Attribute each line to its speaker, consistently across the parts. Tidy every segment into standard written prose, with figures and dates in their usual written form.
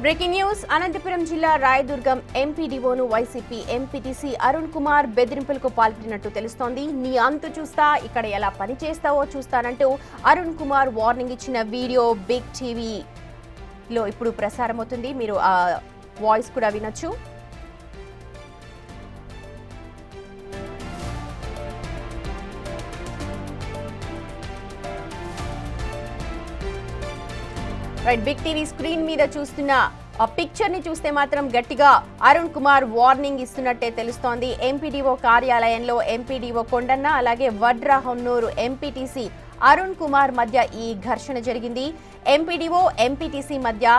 Speaker 1: Breaking news Anantapuram జిల్లా Rayadurgam ఎంపీడీఓను YCP MPTC Arun Kumar బెదిరింపులకు పాల్పడినట్టు తెలుస్తోంది. నీ అంతు చూస్తా, ఇక్కడ ఎలా పనిచేస్తావో చూస్తానంటూ అరుణ్ కుమార్ వార్నింగ్ ఇచ్చిన వీడియో బిగ్ టీవీలో ఇప్పుడు ప్రసారమవుతుంది. మీరు ఆ వాయిస్ కూడా వినొచ్చు. బిగ్ టీవీ స్క్రీన్ మీద చూస్తున్న ఆ పిక్చర్ ని చూస్తే మాత్రం గట్టిగా అరుణ్ కుమార్ వార్నింగ్ ఇస్తున్నట్టే తెలుస్తోంది. ఎంపీడీఓ కార్యాలయంలో ఎంపీడీఓ కొండన్న అలాగే వడ్రా హొన్నూరు ఎంపీటీసీ అరుణ్ కుమార్ మధ్య ఈ ఘర్షణ జరిగింది. ఎంపీడీఓ ఎంపీటీసీ మధ్య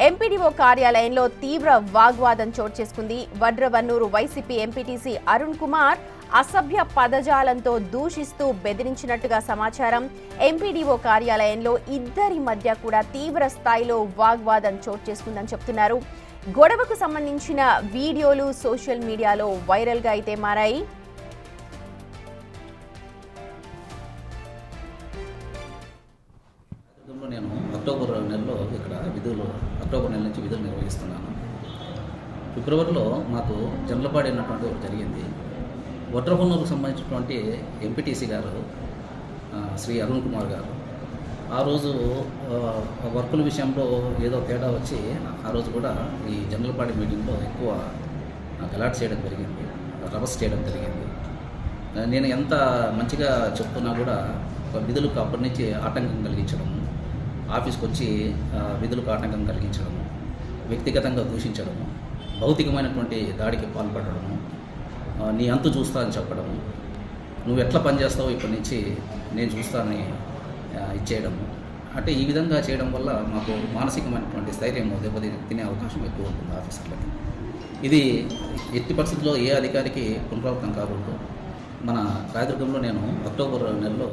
Speaker 1: ఎంపీడీఓ కార్యాలయంలో తీవ్ర వాగ్వాదం చోటు చేసుకుంది. వడ్రవన్నూరు వైసీపీ ఎంపీటీసీ అరుణ్ కుమార్ అసభ్య పదజాలంతో దూషిస్తూ బెదిరించినట్టుగా సమాచారం. ఎంపీడీఓ కార్యాలయంలో ఇద్దరి మధ్య కూడా తీవ్ర స్థాయిలో వాగ్వాదం చోటు చేసుకుందని చెప్తున్నారు. గొడవకు సంబంధించిన వీడియోలు సోషల్ మీడియాలో వైరల్ గా అయితే మారాయి.
Speaker 2: నేను అక్టోబర్ నెలలో ఇక్కడ అక్టోబర్ నెల నుంచి విధులు నిర్వహిస్తున్నాను. ఫిబ్రవరిలో మాకు జండ్లపాడి అన్నటువంటి ఒకటి జరిగింది. వడ్రహొన్నూరుకు సంబంధించినటువంటి ఎంపీటీసీ గారు శ్రీ అరుణ్ కుమార్ గారు ఆ రోజు వర్కుల విషయంలో ఏదో తేడా వచ్చి ఆ రోజు కూడా ఈ జండ్లపాడి మీటింగ్లో ఎక్కువ గలాట్ చేయడం జరిగింది, రభస్ చేయడం జరిగింది. నేను ఎంత మంచిగా చెప్తున్నా కూడా విధులకు అప్పటి నుంచి ఆటంకం కలిగించడం, ఆఫీస్కి వచ్చి విధులకు ఆటంకం కలిగించడము, వ్యక్తిగతంగా దూషించడము, భౌతికమైనటువంటి దాడికి పాల్పడము, నీ అంతు చూస్తా అని చెప్పడము, నువ్వు ఎట్లా పనిచేస్తావో ఇప్పటి నుంచి నేను చూస్తానని ఇచ్చేయడము. అంటే ఈ విధంగా చేయడం వల్ల మాకు మానసికమైనటువంటి స్థైర్యం తినే అవకాశం ఎక్కువ ఉంటుంది ఆఫీసర్లకి. ఇది ఎట్టి పరిస్థితుల్లో ఏ అధికారికి పునరావృతం కాకూడదు. మన రాయదుర్గంలో నేను అక్టోబర్ నెలలో